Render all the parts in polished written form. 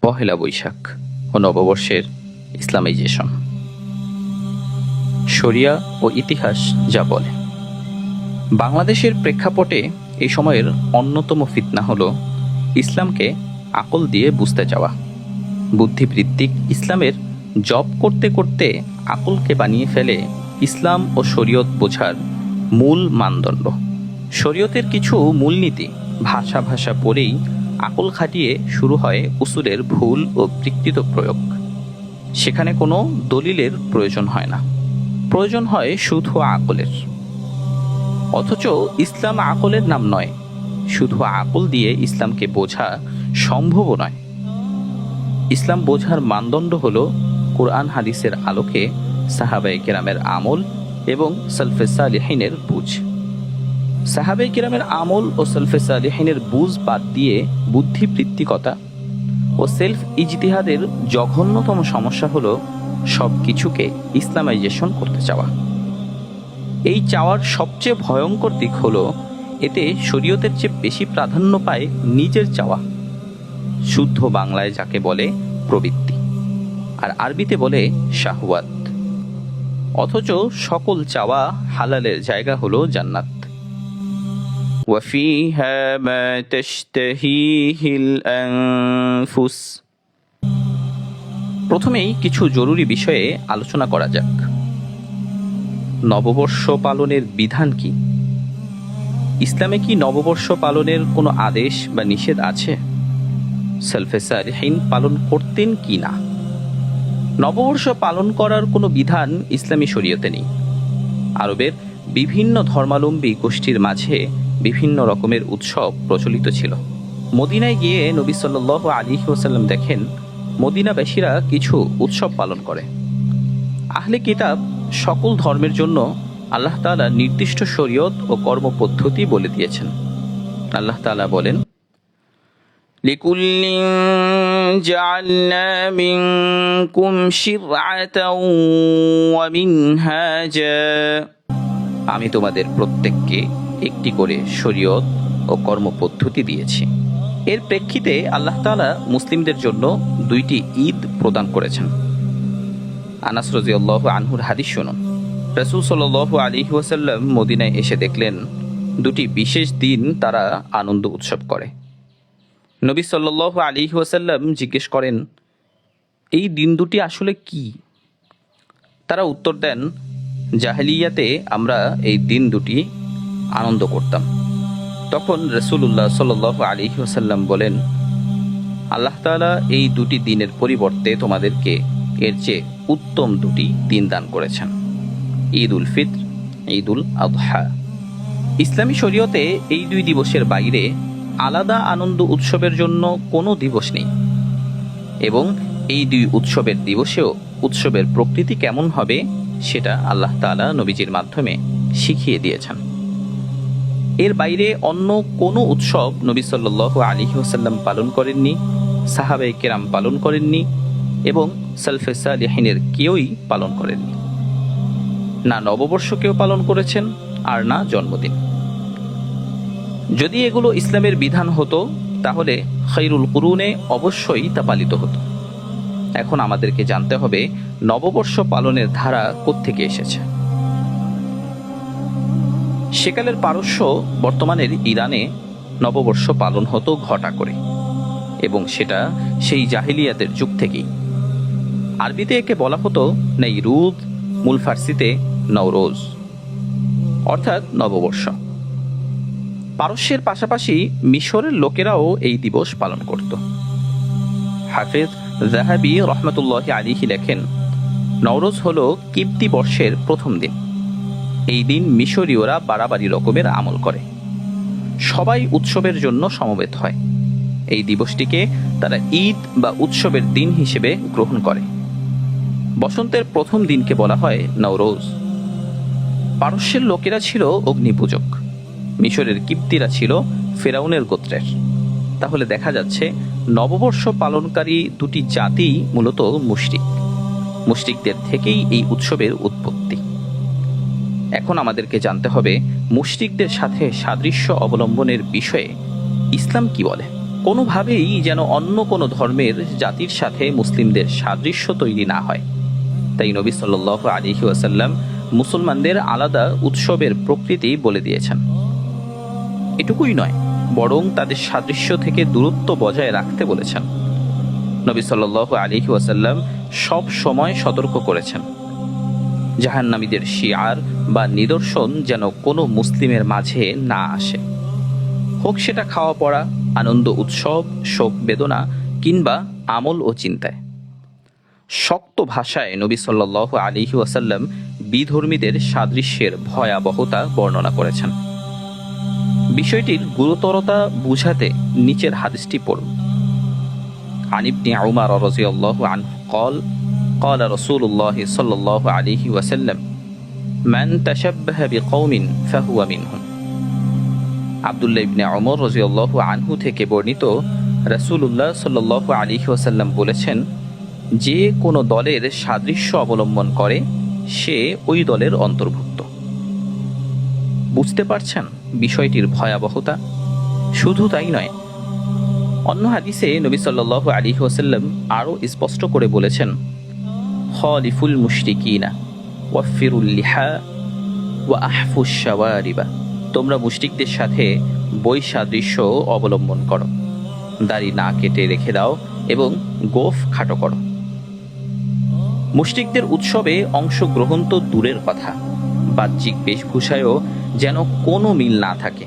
পহেলা বৈশাখ ও নববর্ষের ইসলামাইজেশন। শরিয়া ও ইতিহাস যা বলে। বাংলাদেশের প্রেক্ষাপটে এই সময়ের অন্যতম ফিতনা হল ইসলামকে আকল দিয়ে বুঝতে যাওয়া। বুদ্ধিবৃত্তিক ইসলামের জপ করতে করতে আকলকে বানিয়ে ফেলে ইসলাম ও শরীয়ত বোঝার মূল মানদণ্ড। শরীয়তের কিছু মূলনীতি ভাষা ভাষা পড়েই আকল খাটিয়ে শুরু হয় উসুলের ভুল ও বিকৃত প্রয়োগ। সেখানে কোনো দলিলের প্রয়োজন হয় না, প্রয়োজন হয় শুধু আকলের। অথচ ইসলাম আকলের নাম নয়, শুধু আকল দিয়ে ইসলামকে বোঝা সম্ভব নয়। ইসলাম বোঝার মানদণ্ড হল কোরআন হাদিসের আলোকে সাহাবায়ে কেরামের আমল এবং সালফে সালেহিনের বুঝ। সাহাবায়ে কেরামের আমল ও সালফে সালেহিনের বুঝ বাদ দিয়ে বুদ্ধিবৃত্তিকতা ও সেলফ ইজতিহাদের জঘন্যতম সমস্যা হলো সব কিছুকে ইসলামাইজেশন করতে চাওয়া। এই চাওয়ার সবচেয়ে ভয়ঙ্কর দিক হলো এতে শরীয়তের চেয়ে বেশি প্রাধান্য পায় নিজের চাওয়া। শুদ্ধ বাংলায় যাকে বলে প্রবৃত্তি, আর আরবিতে বলে শাহওয়াত। অথচ সকল চাওয়া হালালের জায়গা হলো জান্নাত। وَفِيهَا مَا تَشْتَهِيهِ الْأَنفُسُ। প্রথমেই কিছু জরুরি বিষয়ে আলোচনা করা যাক। নববর্ষ পালনের বিধান কি? ইসলামে কি নববর্ষ পালনের কোনো আদেশ বা নিষেধ আছে? সালফে সালেহিন পালন করতেন কি না? নববর্ষ পালন করার কোনো বিধান ইসলামী শরীয়তে নেই। আরবের বিভিন্ন ধর্মাবলম্বী গোষ্ঠীর মাঝে বিভিন্ন রকমের উৎসব প্রচলিত ছিল। মদিনায় গিয়ে নবী সাল্লাল্লাহু আলাইহি ওয়াসাল্লাম দেখেন মদিনাবাসীরা কিছু উৎসব পালন করে। আহলে কিতাব সকল ধর্মের জন্য আল্লাহ তাআলা নির্দিষ্ট শরীয়ত ও কর্মপদ্ধতি বলে দিয়েছেন। আল্লাহ তাআলা বলেন, লিকুল্লিন জাআলনা মিনকুম শিরআতাও ওয়া মিনহাজা। আমি তোমাদের প্রত্যেককে একটি করে শরীয়ত ও কর্মপদ্ধতি দিয়েছি। এর প্রেক্ষিতে আল্লাহ তাআলা মুসলিমদের জন্য দুইটি ঈদ প্রদান করেছেন। আনাস রাদিয়াল্লাহু আনহুর হাদিস শুনুন। রাসূল সাল্লাল্লাহু আলাইহি ওয়াসাল্লাম মদিনায় এসে দেখলেন দুটি বিশেষ দিন তারা আনন্দ উৎসব করে। নবী সাল্লাল্লাহু আলাইহি ওয়াসাল্লাম জিজ্ঞেস করেন, এই দিন দুটি আসলে কি? তারা উত্তর দেন, জাহেলিয়াতে আমরা এই দিন দুটি আনন্দ করতাম। তখন রাসূলুল্লাহ সাল্লাল্লাহু আলাইহি ওয়াসাল্লাম বলেন, আল্লাহ তাআলা এই দুটি দিনের পরিবর্তে তোমাদেরকে এর চেয়ে উত্তম দুটি দিন দান করেছেন, ঈদ উল ফিত্র, ঈদ উল আযহা। ইসলামী শরীয়তে এই দুই দিবসের বাইরে আলাদা আনন্দ উৎসবের জন্য কোনো দিবস নেই, এবং এই দুই উৎসবের দিবসেও উৎসবের প্রকৃতি কেমন হবে সেটা আল্লাহ তাআলা নবীজির মাধ্যমে শিখিয়ে দিয়েছেন। এর বাইরে অন্য কোনো উৎসব নবী সাল্লাল্লাহু আলাইহি ওয়াসাল্লাম পালন করেননি, সাহাবায়ে কেরাম পালন করেননি, এবং সালফে সালেহিনের কেউই পালন করেননি। না নববর্ষ কেউ পালন করেছেন, আর না জন্মদিন। যদি এগুলো ইসলামের বিধান হতো তাহলে খায়রুল কুরুনে অবশ্যই তা পালিত হতো। এখন আমাদেরকে জানতে হবে নববর্ষ পালনের ধারা কোত্থেকে এসেছে। সেকালের পারস্য বর্তমানের ইরানে নববর্ষ পালন হতো ঘটা করে, এবং সেটা সেই জাহিলিয়াতের যুগ থেকেই। আরবিতে একে বলা হতো নেইরুজ, মূল ফার্সিতে নওরোজ, অর্থাৎ নববর্ষ। পারস্যের পাশাপাশি মিশরের লোকেরাও এই দিবস পালন করত। হাফেজ যাহাবী রহমতুল্লাহি আলাইহি লেখেন, নওরোজ হল কিবতী বর্ষের প্রথম দিন। এই দিন মিশরীয়রা বাড়াবাড়ি রকমের আমল করে, সবাই উৎসবের জন্য সমবেত হয়। এই দিবসটিকে তারা ঈদ বা উৎসবের দিন হিসেবে গ্রহণ করে। বসন্তের প্রথম দিনকে বলা হয় নওরোজ। পারস্যের লোকেরা ছিল অগ্নিপূজক, মিশরের কিবতীরা ছিল ফেরাউনের গোত্রের। তাহলে দেখা যাচ্ছে নববর্ষ পালনকারী দুটি জাতি মূলত মুশরিক। মুশরিকদের থেকেই এই উৎসবের উৎপত্তি। এখন আমাদেরকে জানতে হবে মুশরিকদের সাথে সাদৃশ্য অবলম্বনের বিষয়ে ইসলাম কি বলে। কোনোভাবেই যেন অন্য কোনো ধর্মের জাতির সাথে মুসলিমদের সাদৃশ্য তৈরি না হয়। তাই নবী সাল্লাল্লাহু আলাইহি ওয়াসাল্লাম মুসলমানদের আলাদা উৎসবের প্রকৃতি বলে দিয়েছেন। এটুকুই নয়, বরং তাদের সাদৃশ্য থেকে দূরত্ব বজায় রাখতে বলেছেন। নবী সাল্লাল্লাহু আলাইহি ওয়াসাল্লাম সব সময় সতর্ক করেছেন, জাহান্নামীদের শিয়ার বা নিদর্শন যেন কোনো মুসলিমের মাঝে না আসে, হোক সেটা খাওয়া পড়া, আনন্দ উৎসব, শোক বেদনা কিংবা আমল ও চিন্তায়। শক্ত ভাষায় নবী সাল্লাল্লাহু আলাইহি ওয়াসাল্লাম বিধর্মীদের সাদৃশ্যের ভয়াবহতা বর্ণনা করেছেন। বিষয়টির গুরুতরতা বুঝাতে নিচের হাদিসটি পড়ুন। عن ابن عمر رضي الله عنه قال رسول الله صلى الله عليه وسلم من تشبه بقوم فهو منهم। আব্দুল্লাহ ইবনে ওমর রাদিয়াল্লাহু আনহু থেকে বর্ণিত, রাসূলুল্লাহ সাল্লাল্লাহু আলাইহি ওয়াসাল্লাম বলেছেন, যে কোনো দলের সাদৃশ্য অবলম্বন করে সে ওই দলের অন্তর্ভুক্ত। বুঝতে পারছেন বিষয়টির ভয়াবহতা? শুধু তাই নয়, অন্য হাদিসে নবী সাল্লাল্লাহু আলাইহি ওয়াসাল্লাম আরও স্পষ্ট করে বলেছেন, খালিফুল মুশরিকিনা ওয়াফিরুল লিহা ওয়া আহফুশ শাওয়ারিবা। তোমরা মুশরিকদের সাথে বৈসাদৃশ্য অবলম্বন করো, দাড়ি না কেটে রেখে দাও এবং গোঁফ খাটো করো। মুশরিকদের উৎসবে অংশগ্রহণ তো দূরের কথা, বাহ্যিক বেশভূষায়ও যেন কোনো মিল না থাকে,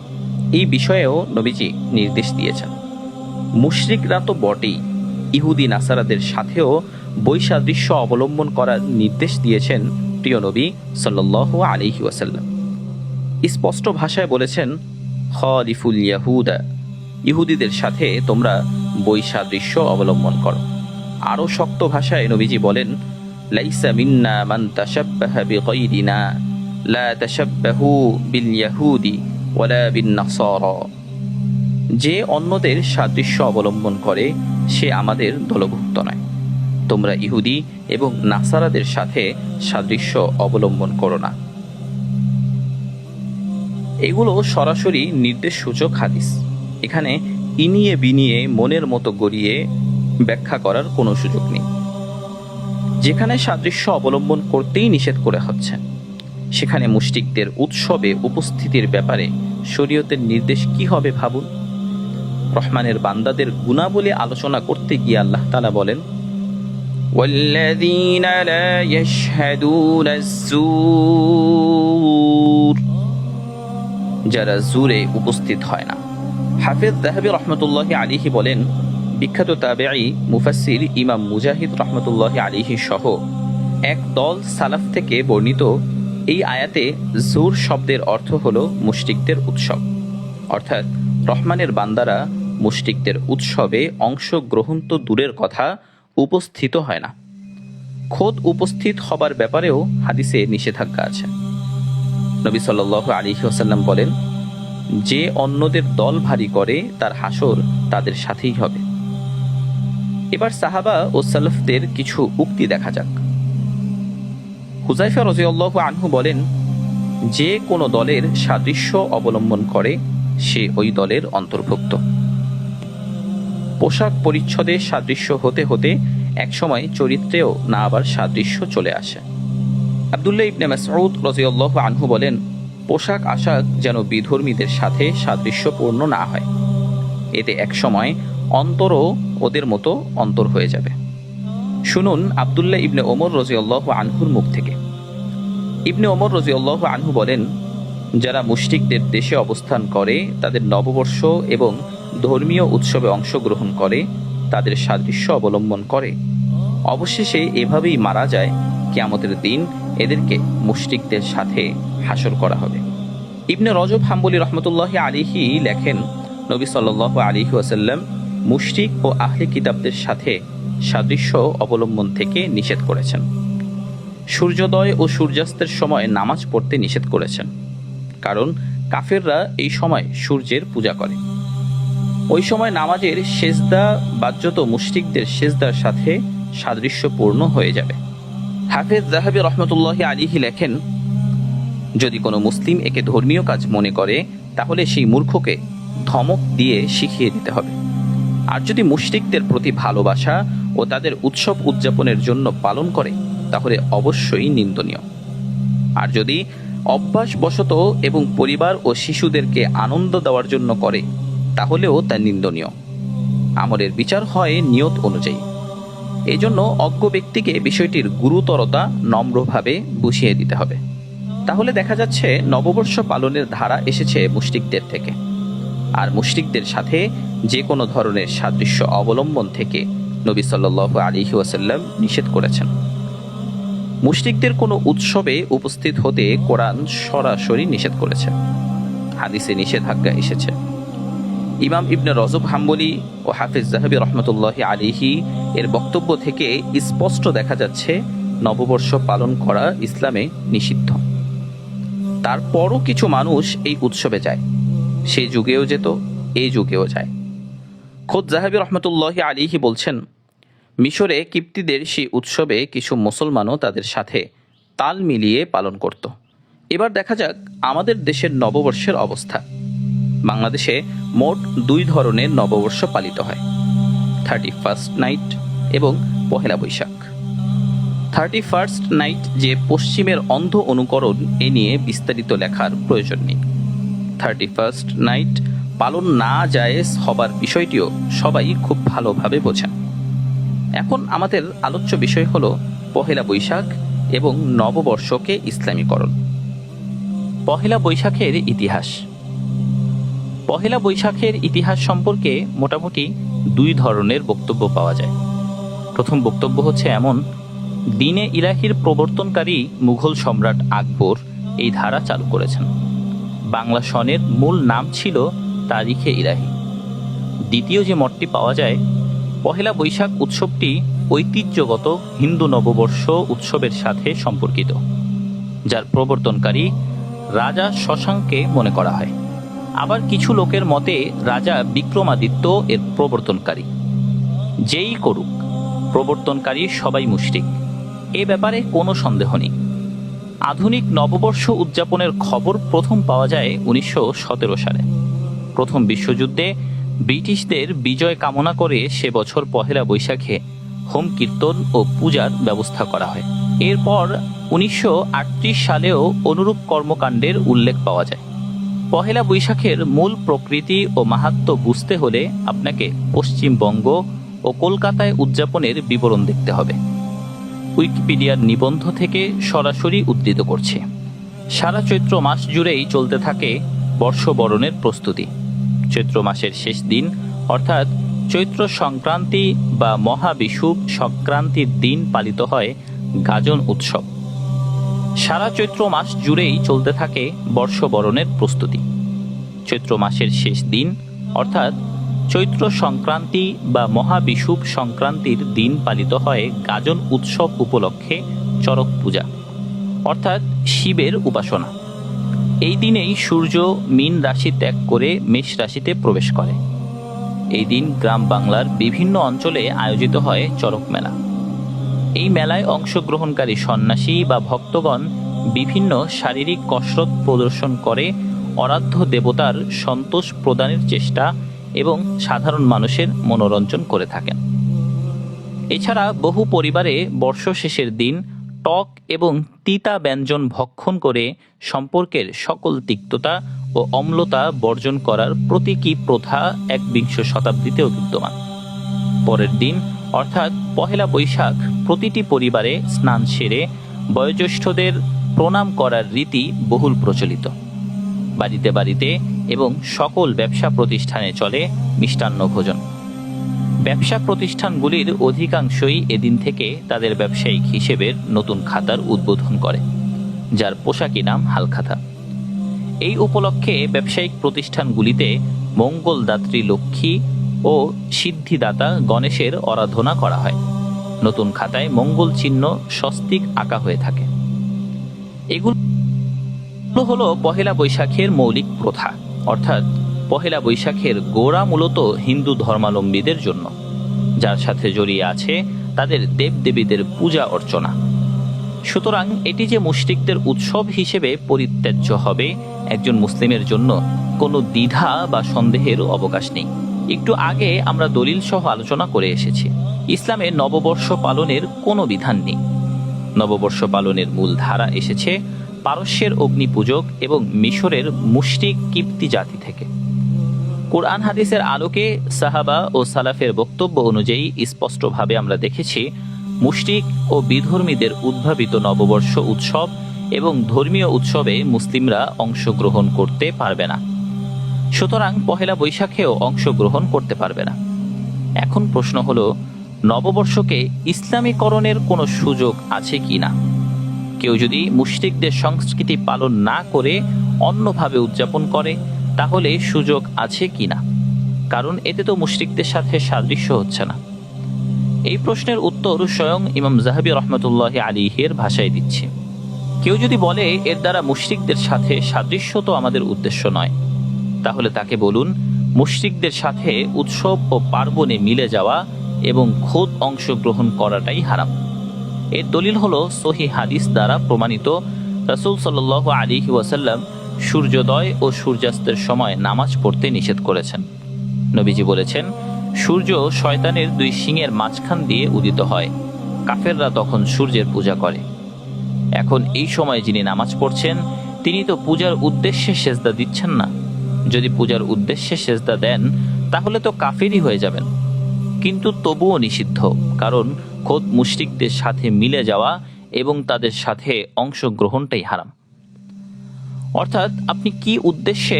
এই বিষয়েও নবীজি নির্দেশ দিয়েছেন। মুশরিকরা তো বটেই, ইহুদি নাসারাদের সাথেও বৈসাদৃশ্য অবলম্বন করার নির্দেশ দিয়েছেন প্রিয় নবী সাল্লাল্লাহু আলাইহি ওয়াসাল্লাম। স্পষ্ট ভাষায় বলেছেন, খালিফুল ইয়াহুদা, ইহুদিদের সাথে তোমরা বৈসাদৃশ্য অবলম্বন করো। আরও শক্ত ভাষায় নবীজি বলেন, লাইসা মিন্না মান তাশাব্বাহা বিগাইরিনা লা তাশাব্বাহু বিল ইয়াহুদি ওয়ালা বিন নাসারা। যে অন্যদের সাদৃশ্য অবলম্বন করে সে আমাদের দলভুক্ত নয়। তোমরা ইহুদি এবং নাসারাদের সাথে সাদৃশ্য অবলম্বন করো না। এগুলো সরাসরি নির্দেশসূচক হাদিস। এখানে ইনিয়ে বিনিয়ে মনের মতো গড়িয়ে ব্যাখ্যা করার কোনো সুযোগ নেই। যেখানে সাদৃশ্য অবলম্বন করতেই নিষেধ করে হচ্ছে, সেখানে মুশরিকদের উৎসবে উপস্থিতির ব্যাপারে শরীয়তের নির্দেশ কি হবে ভাবুন। রহমানের বান্দাদের গুণাবলী আলোচনা করতে গিয়ে আল্লাহ তাআলা বলেন, ওয়াল্লাযীনা লা ইয়াশহাদুনা আয-যূর, যারা জুরে উপস্থিত হয় না। হাফেজ যাহাবী রাহমাতুল্লাহি আলাইহি বলেন, বিখ্যাত তাবেঈ মুফাসসির ইমাম মুজাহিদ রাহমাতুল্লাহি আলাইহি সহ এক দল সালাফ থেকে বর্ণিত এই আয়াতে জুর শব্দের অর্থ হলো মুশরিকদের উৎসব, অর্থাৎ রহমানের বান্দারা মুশরিকদের উৎসবে অংশগ্রহণ তো দূরের কথা, উপস্থিত হয় না। খোদ উপস্থিত হবার ব্যাপারেও হাদিসে নিষেধাজ্ঞা আছে। নবী সাল্লাল্লাহু আলাইহি ওয়াসাল্লাম বলেন, যে অন্যদের দল ভারী করে তার হাসর তাদের সাথেই হবে। এবার সাহাবা ও সালাফদের কিছু উক্তি দেখা যাক। হুযায়ফা রাদিয়াল্লাহু আনহু বলেন, যে কোনো দলের সাদৃশ্য অবলম্বন করে সে ওই দলের অন্তর্ভুক্ত। পোশাক পরিচ্ছদে সাদৃশ্য হতে হতে একসময় চরিত্রেও না আবার সাদৃশ্য চলে আসে। আব্দুল্লাহ ইবনে মাসউদ রাদিয়াল্লাহু আনহু বলেন, পোশাক আশাক যেন বিধর্মীদের সাথে সাদৃশ্যপূর্ণ না হয়, এতে একসময় অন্তরও ওদের মতো অন্তর হয়ে যাবে। শুনুন আব্দুল্লাহ ইবনে ওমর রাদিয়াল্লাহু আনহুর মুখ থেকে। ইবনে ওমর রাদিয়াল্লাহু আনহু বলেন, যারা মুশরিকদের দেশে অবস্থান করে, তাদের নববর্ষ এবং ধর্মীয় উৎসবে অংশগ্রহণ করে, তাদের সাদৃশ্য অবলম্বন করে, অবশেষে এভাবেই মারা যায়, কিয়ামতের দিন এদেরকে মুশরিকদের সাথে হাসর করা হবে। ইবনে রজব হাম্বলী রহমতুল্লাহি আলাইহি লেখেন, নবী সাল্লাল্লাহু আলাইহি ওয়াসাল্লাম মুশরিক ও আহলে কিতাবদের সাথে সাদৃশ্য অবলম্বন থেকে নিষেধ করেছেন। সূর্যোদয় ও সূর্যাস্তের সময় নামাজ পড়তে নিষেধ করেছেন, কারণ কাফেররা এই সময় সূর্যের পূজা করে। ওই সময় নামাজের সেজদা বাজ্যত মুশরিকদের সেজদার সাথে সাদৃশ্যপূর্ণ হয়ে যাবে। হাফেজ যাহাবী রহমতুল্লাহি আলাইহি লেখেন, যদি কোনো মুসলিম একে ধর্মীয় কাজ মনে করে, তাহলে সেই মূর্খকে ধমক দিয়ে শিখিয়ে দিতে হবে। আর যদি মুশরিকদের প্রতি ভালোবাসা ও তাদের উৎসব উদযাপনের জন্য পালন করে তাহলে অবশ্যই নিন্দনীয়। আর যদি অভ্যাসবশত এবং পরিবার ও শিশুদেরকে আনন্দ দেওয়ার জন্য করে তাহলেও তা নিন্দনীয়। আমলের বিচার হয় নিয়ত অনুযায়ী। এই জন্য অজ্ঞ ব্যক্তিকে বিষয়টির গুরুতরতা নম্রভাবে বুঝিয়ে দিতে হবে। তাহলে দেখা যাচ্ছে নববর্ষ পালনের ধারা এসেছে মুশরিকদের থেকে, আর মুশরিকদের সাথে যে কোনো ধরনের সাদৃশ্য অবলম্বন থেকে নবী সাল্লাল্লাহু আলাইহি ওয়াসাল্লাম নিষেধ করেছেন। মুশরিকদের কোনো উৎসবে উপস্থিত হতে কোরআন সরাসরি নিষেধ করেছে, হাদিসে নিষেধাজ্ঞা এসেছে। ইমাম ইবনে রজব হাম্বলি ও হাফিজ যাহাবী রহমতুল্লাহি আলাইহি এর বক্তব্য থেকে স্পষ্ট দেখা যাচ্ছে নববর্ষ পালন করা ইসলামে নিষিদ্ধ। তারপরও কিছু মানুষ এই উৎসবে যায়, সে যুগেও যেত, এই যুগেও যায়। খোদ যাহাবী রহমতুল্লাহি আলাইহি বলছেন, মিশরে কিপ্তিদের সেই উৎসবে কিছু মুসলমানও তাদের সাথে তাল মিলিয়ে পালন করত। এবার দেখা যাক আমাদের দেশের নববর্ষের অবস্থা। বাংলাদেশে মোট 2 ধরনের নববর্ষ পালিত হয়, 31st নাইট এবং পহেলা বৈশাখ। 31st নাইট যে পশ্চিমের অন্ধ অনুকরণ, এ নিয়ে বিস্তারিত লেখার প্রয়োজন নেই। 31st নাইট পালন না জায়েজ হবার বিষয়টিও সবাই খুব ভালোভাবে বোঝেন। এখন আমাদের আলোচ্য বিষয় হলো পহেলা বৈশাখ এবং নববর্ষকে ইসলামীকরণ। পহেলা বৈশাখের ইতিহাস। পহেলা বৈশাখের ইতিহাস সম্পর্কে মোটামুটি 2 ধরনের বক্তব্য পাওয়া যায়। প্রথম বক্তব্য হচ্ছে এমন, দ্বীনে ইলাহির প্রবর্তনকারী মুঘল সম্রাট আকবর এই ধারা চালু করেছেন। বাংলা সনের মূল নাম ছিল তারিখে ইলাহি। দ্বিতীয় যে মতটি পাওয়া যায়, পহেলা বৈশাখ উৎসবটি ঐতিহ্যগত হিন্দু নববর্ষ উৎসবের সাথে সম্পর্কিত, যার প্রবর্তনকারী রাজা শশাঙ্ককে মনে করা হয়। আবার কিছু লোকের মতে রাজা বিক্রমাদিত্য এর প্রবর্তনকারী। যেই করুক, প্রবর্তনকারী সবাই মুশরিক, এ ব্যাপারে কোনো সন্দেহ নেই। আধুনিক নববর্ষ উদযাপনের খবর প্রথম পাওয়া যায় 1917 সালে। প্রথম বিশ্বযুদ্ধে ব্রিটিশদের বিজয় কামনা করে সে বছর পহেলা বৈশাখে হোম কীর্তন ও পূজার ব্যবস্থা করা হয়। এরপর 1938 সালেও অনুরূপ কর্মকাণ্ডের উল্লেখ পাওয়া যায়। পহেলা বৈশাখের মূল প্রকৃতি ও মাহাত্ম্য বুঝতে হলে আপনাকে পশ্চিমবঙ্গ ও কলকাতায় উদযাপনের বিবরণ দেখতে হবে। উইকিপিডিয়ার নিবন্ধ থেকে সরাসরি উদ্ধৃত করছে। সারা চৈত্র মাস জুড়েই চলতে থাকে বর্ষবরণের প্রস্তুতি। চৈত্র মাসের শেষ দিন অর্থাৎ চৈত্র সংক্রান্তি বা মহাবিষুব সংক্রান্তির দিন পালিত হয় গাজন উৎসব। সারা চৈত্র মাস জুড়েই চলতে থাকে বর্ষবরণের প্রস্তুতি। চৈত্র মাসের শেষ দিন অর্থাৎ চৈত্র সংক্রান্তি বা মহাবিষুব সংক্রান্তির দিন পালিত হয় গাজন উৎসব উপলক্ষে চড়ক পূজা অর্থাৎ শিবের উপাসনা। এই দিনেই সূর্য মীন রাশি ত্যাগ করে মেষ রাশিতে প্রবেশ করে। এই দিন গ্রাম বাংলার বিভিন্ন অঞ্চলে আয়োজিত হয় চড়ক মেলা। এই মেলায় অংশগ্রহণকারী সন্ন্যাসী বা ভক্তগণ বিভিন্ন শারীরিক কসরত প্রদর্শন করে আরাধ্য দেবতার সন্তোষ প্রদানের চেষ্টা এবং সাধারণ মানুষের মনোরঞ্জন করে থাকেন। এছাড়া বহু পরিবারে বর্ষ শেষের দিন টক এবং তিতা ব্যঞ্জন ভক্ষণ করে সম্পর্কের সকল তিক্ততা ও অম্লতা বর্জন করার প্রতীকী প্রথা 21 শতাব্দীতেও বিদ্যমান। পরের দিন অর্থাৎ পহেলা বৈশাখ প্রতিটি পরিবারে স্নান সেরে বয়োজ্যেষ্ঠদের প্রণাম করার রীতি বহুল প্রচলিত। বাড়িতে বাড়িতে এবং সকল ব্যবসা প্রতিষ্ঠানে চলে মিষ্টান্ন ভোজন। ব্যবসা প্রতিষ্ঠানগুলির অধিকাংশই এদিন থেকে তাদের ব্যবসায়িক হিসেবের নতুন খাতার উদ্বোধন করে, যার পোশাকি নাম হালখাতা। এই উপলক্ষে ব্যবসায়িক প্রতিষ্ঠানগুলিতে মঙ্গলদাত্রী লক্ষ্মী ও সিদ্ধিদাতা গণেশের আরাধনা করা হয়। নতুন খাতায় মঙ্গল চিহ্ন স্বস্তিক আঁকা হয়ে থাকে। এগুলো হলো পহেলা বৈশাখের মৌলিক প্রথা, অর্থাৎ পহেলা বৈশাখের গোড়া মূলত হিন্দু ধর্মাবলম্বীদের জন্য, যার সাথে জড়িয়ে আছে তাদের দেবদেবীদের পূজা অর্চনা। সুতরাং এটি যে মুশরিকদের উৎসব হিসেবে পরিত্যাজ্য হবে, একজন মুসলিমের জন্য কোনো দ্বিধা বা সন্দেহের অবকাশ নেই। একটু আগে আমরা দলিল সহ আলোচনা করে এসেছি, ইসলামে নববর্ষ পালনের কোনো বিধান নেই। নববর্ষ পালনের মূল ধারা এসেছে পারস্যের অগ্নিপূজক এবং মিশরের মুশরিক কিপ্তি জাতি থেকে। কোরআন হাদিসের আলোকে সাহাবা ও সালাফের বক্তব্য অনুযায়ী স্পষ্টভাবে আমরা দেখেছি মুশরিক ও বিধর্মীদের উদ্ভাবিত নববর্ষ উৎসব এবং ধর্মীয় উৎসবে মুসলিমরা অংশগ্রহণ করতে পারবে না। সুতরাং পহেলা বৈশাখেও অংশগ্রহণ করতে পারবে না। এখন প্রশ্ন হলো, নববর্ষকে ইসলামীকরণের কোনো সুযোগ আছে কি না? কেউ যদি মুশরিকদের সংস্কৃতি পালন না করে অন্যভাবে উদযাপন করে তাহলে সুযোগ আছে কি না? কারণ এতে তো মুশরিকদের সাথে সাদৃশ্য হচ্ছে না। এই প্রশ্নের উত্তর স্বয়ং ইমাম যাহাবী রহমতুল্লাহ আলাইহির ভাষায় দিচ্ছে। কেউ যদি বলে এর দ্বারা মুশরিকদের সাথে সাদৃশ্য তো আমাদের উদ্দেশ্য নয়, তাহলে তাকে বলুন মুশরিকদের সাথে উৎসব ও পার্বণে মিলে যাওয়া এবং খোদ অংশগ্রহণ করাটাই হারাম। এর দলিল হলো সহিহ হাদিস দ্বারা প্রমাণিত রাসূল সাল্লাল্লাহু আলাইহি ওয়াসাল্লাম সূর্যোদয় ও সূর্যাস্তের সময় নামাজ পড়তে নিষেধ করেছেন। নবীজি বলেছেন, সূর্য শয়তানের দুই শিঙের মাঝখান দিয়ে উদিত হয়, কাফেররা তখন সূর্যের পূজা করে। এখন এই সময় যিনি নামাজ পড়ছেন তিনি তো পূজার উদ্দেশ্যে সেজদা দিচ্ছেন না। যদি পূজার উদ্দেশ্যে সেজদা দেন তাহলে তো কাফেরই হয়ে যাবেন। কিন্তু তবুও নিষিদ্ধ, কারণ খোদ মুশরিকদের সাথে মিলে যাওয়া এবং তাদের সাথে অংশগ্রহণটাই হারাম। অর্থাৎ আপনি কি উদ্দেশ্যে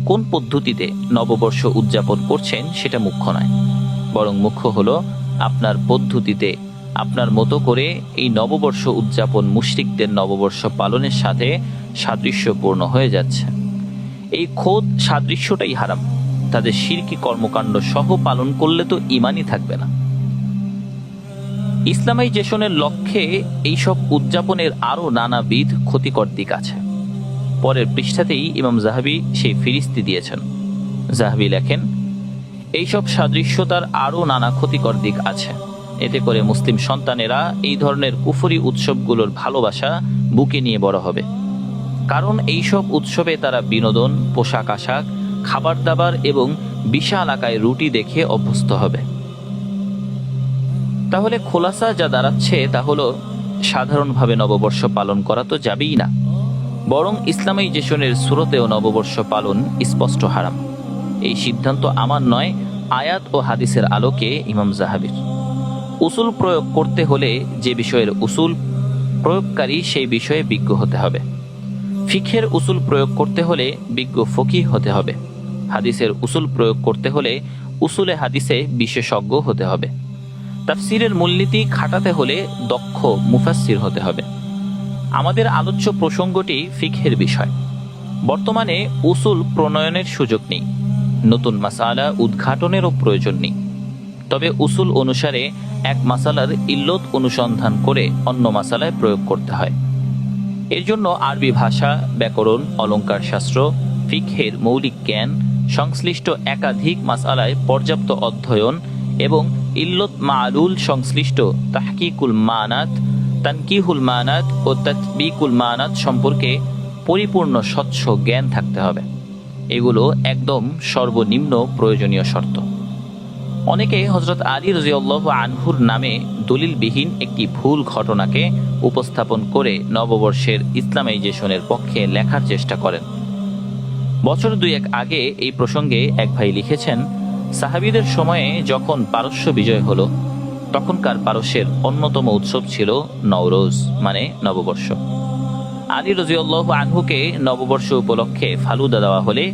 কোন পদ্ধতিতে নববর্ষ উদযাপন করছেন সেটা মুখ্য নয়, বরং মুখ্য হলো আপনার পদ্ধতিতে আপনার মতো করে এই নববর্ষ উদযাপন মুশরিকদের নববর্ষ পালনের সাথে সাদৃশ্যপূর্ণ হয়ে যাচ্ছে। এই খোদ সাদৃশ্যটাই হারাম। তাদের শিরকি কর্মকাণ্ড সহ পালন করলে তো ঈমানই থাকবে না। ইসলামাইজেশনের লক্ষ্যে এইসব উদযাপনের আরও নানাবিধ ক্ষতিকর দিক আছে। পরের পৃষ্ঠাতেই ইমাম যাহাবী সেই ফিরিস্তি দিয়েছেন। যাহাবী লেখেন, এইসব সাদৃশ্যতার আরও নানা ক্ষতিকর দিক আছে। এতে করে মুসলিম সন্তানেরা এই ধরনের কুফরি উৎসবগুলোর ভালোবাসা বুকে নিয়ে বড় হবে। কারণ এইসব উৎসবে তারা বিনোদন, পোশাক আশাক, খাবার দাবার এবং বিশাল আকায় রুটি দেখে অভ্যস্ত হবে। তাহলে খোলাসা যা দাঁড়াচ্ছে তা হলো সাধারণভাবে নববর্ষ পালন করা তো যাবেই না, বরং ইসলামাইজেশনের সুরতেও নববর্ষ পালন স্পষ্ট হারাম। এই সিদ্ধান্ত আমার নয়, আয়াত ও হাদিসের আলোকে ইমাম যাহাবীর। উসুল প্রয়োগ করতে হলে যে বিষয়ের উসুল প্রয়োগকারী সেই বিষয়ে বিজ্ঞ হতে হবে। ফিকহের উসুল প্রয়োগ করতে হলে বিজ্ঞ ফকিহ হতে হবে। হাদিসের উসুল প্রয়োগ করতে হলে উসুলে হাদিসে বিশেষজ্ঞ হতে হবে। তাফসিরের মূলনীতি খাটাতে হলে দক্ষ মুফাসসির হতে হবে। আমাদের আলোচ্য প্রসঙ্গটি ফিকহের বিষয়। বর্তমানে উসুল প্রণয়নের সুযোগ নেই, নতুন মাসালা উদ্ঘাটনেরও প্রয়োজন নেই। তবে উসুল অনুসারে এক মাসালার ইল্লত অনুসন্ধান করে অন্য মাসালায় প্রয়োগ করতে হয়। এর জন্য আরবি ভাষা, ব্যাকরণ, অলঙ্কার শাস্ত্র, ফিকহের মৌলিক জ্ঞান, সংশ্লিষ্ট একাধিক মাসআলায় পর্যাপ্ত অধ্যয়ন এবং ইল্লত মাআলুল সংশ্লিষ্ট তাহকিকুল মানাত, তানকিহুল মানাত ও তাতবিকুল মানাত সম্পর্কে পরিপূর্ণ স্বচ্ছ জ্ঞান থাকতে হবে। এগুলো একদম সর্বনিম্ন প্রয়োজনীয় শর্ত। অনেকে হযরত আলী রাদিয়াল্লাহু আনহুর নামে দলিলবিহীন একটি ভুল ঘটনাকে উপস্থাপন করে নববর্ষের ইসলামাইজেশনের পক্ষে লেখার চেষ্টা করেন। বছর দুয়েক আগে এই প্রসঙ্গে এক ভাই লিখেছেন, সাহাবীদের সময়ে যখন পারস্য বিজয় হলো তখনকার পারস্যের অন্যতম উৎসব ছিল নওরোজ মানে নববর্ষ। আলী রাদিয়াল্লাহু আনহুকে নববর্ষ উপলক্ষে ফালুদা দেওয়া হলে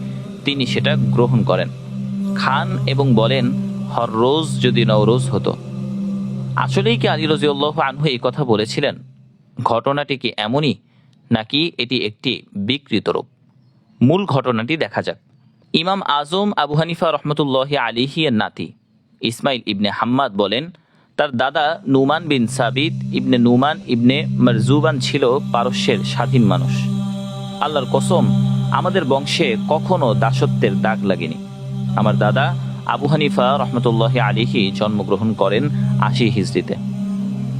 তিনি সেটা গ্রহণ করেন, খান এবং বলেন, হর রোজ যদি নওরোজ হতো। আসলেই কি আলী রাদিয়াল্লাহু আনহু এই কথা বলেছিলেন? ঘটনাটি কি এমনই, নাকি এটি একটি বিকৃত রূপ? মূল ঘটনাটি দেখা যাক। ইমাম আজম আবু হানিফা রহমতুল্লাহি আলাইহি এর নাতি ইসমাইল ইবনে হাম্মাদ বলেন, তার দাদা নুমান বিন সাবিত ইবনে নুমান ইবনে মারজুবান ছিল পারস্যের স্বাধীন মানুষ। আল্লাহর কসম, আমাদের বংশে কখনো দাসত্বের দাগ লাগেনি। আমার দাদা আবু হানিফা রহমতুল্লাহি আলাইহি জন্মগ্রহণ করেন ৮০ হিজরিতে।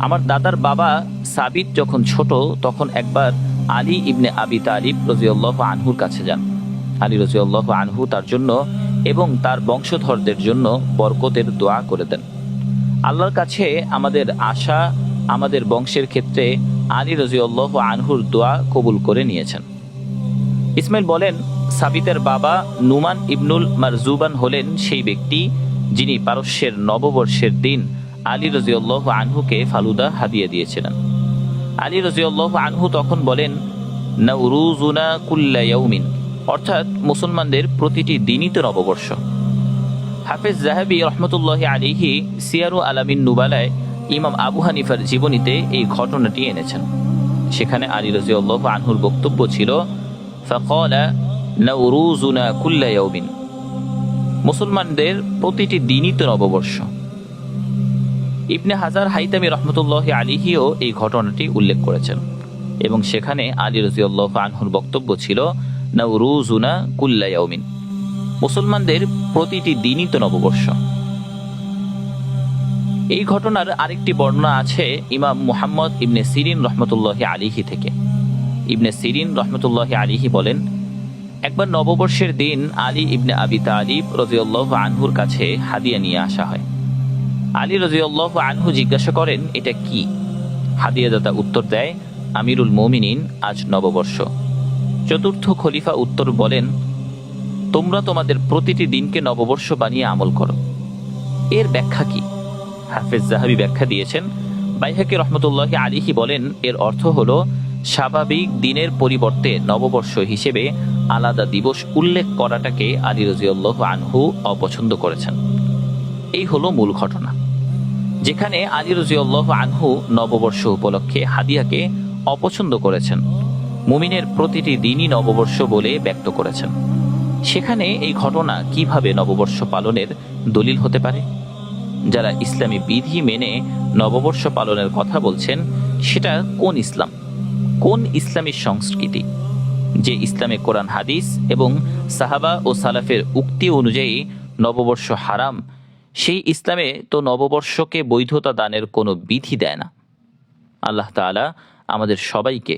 আমার দাদার বাবা সাবিত যখন ছোট তখন একবার আলী ইবনে আবি তালিব রাদিয়াল্লাহু আনহুর কাছে যান। আলী রাদিয়াল্লাহু আনহু তার জন্য এবং তার বংশধরদের জন্য বরকতের দোয়া করে দেন। আল্লাহর কাছে আমাদের আশা, আমাদের বংশের ক্ষেত্রে আলী রাদিয়াল্লাহু আনহুর দোয়া কবুল করে নিয়েছেন। ইসমাইল বলেন, সাবিতের বাবা নুমান ইবনুল মারজুবান হলেন সেই ব্যক্তি যিনি পারস্যের নববর্ষের দিন আলী রাদিয়াল্লাহু আনহুকে ফালুদা হাদিয়া দিয়েছিলেন। আলী রাদিয়াল্লাহু আনহু তখন বলেন, নাউরুজুনা কুল্লা ইয়াউমিন, অর্থাৎ মুসলমানদের প্রতিটি দিনই তো নববর্ষ। হাফেজ যাহাবী রহমতুল্লাহি আলাইহি সিয়ারু আলামিন নুবালায় ইমাম আবু হানিফার জীবনীতে এই ঘটনাটি এনেছেন। সেখানে আলী রাদিয়াল্লাহু আনহুর বক্তব্য ছিল, ফাকালা নাউরুজুনা কুল্লা ইয়াউমিন, মুসলমানদের প্রতিটি দিনই তো নববর্ষ। ইবনে হাজার হাইতামি রহমতুল্লাহি আলাইহিও এই ঘটনাটি উল্লেখ করেছেন এবং সেখানে আলী রাদিয়াল্লাহু আনহুর বক্তব্য ছিল, নাউরুজুনা কুল্লা ইয়াউমিন, মুসলমানদের প্রতিটি দিনই তো নববর্ষ। এই ঘটনার আরেকটি বর্ণনা আছে ইমাম মুহাম্মদ ইবনে সিরিন রহমতুল্লাহি আলাইহি থেকে। ইবনে সিরিন রহমতুল্লাহি আলাইহি বলেন, একবার নববর্ষের দিন আলী ইবনে আবি তালিব রাদিয়াল্লাহু আনহুর কাছে হাদিয়া নিয়ে আসা হয়। আলী রাদিয়াল্লাহু আনহু জিজ্ঞাসা করেন, এটা কি? হাদিয়াদাতা উত্তর দেয়, আমিরুল মুমিনিন, আজ নববর্ষ। চতুর্থ খলিফা উত্তর বলেন, তোমরা তোমাদের প্রতিটি দিনকে নববর্ষ বানিয়ে আমল করো। এর ব্যাখ্যা কি? হাফেজ যাহাবী ব্যাখ্যা দিয়েছেন, বাইহাকী রহমতুল্লাহি আলাইহি বলেন, এর অর্থ হলো স্বাভাবিক দিনের পরিবর্তে নববর্ষ হিসেবে আলাদা দিবস উল্লেখ করাটাকে আলী রাদিয়াল্লাহু আনহু অপছন্দ করেছেন। এই হলো মূল ঘটনা, যেখানে আলী রাদিয়াল্লাহু আনহু নববর্ষ উপলক্ষে হাদিয়াকে অপছন্দ করেছেন, মুমিনের প্রতিটি দিনই নববর্ষ বলে ব্যক্ত করেছেন। সেখানে এই ঘটনা কিভাবে নববর্ষ পালনের দলিল হতে পারে? যারা ইসলামী বিধি মেনে নববর্ষ পালনের কথা বলছেন, সেটা কোন ইসলাম, কোন ইসলামী সংস্কৃতি? যে ইসলামে কোরআন হাদিস এবং সাহাবা ও সালাফের উক্তি অনুযায়ী নববর্ষ হারাম, সেই ইসলামে তো নববর্ষকে বৈধতা দানের কোনো বিধি দেয় না। আল্লাহ তাআলা আমাদের সবাইকে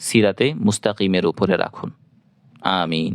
সিরাতে মুস্তাকিমের উপরে রাখুন। আমিন।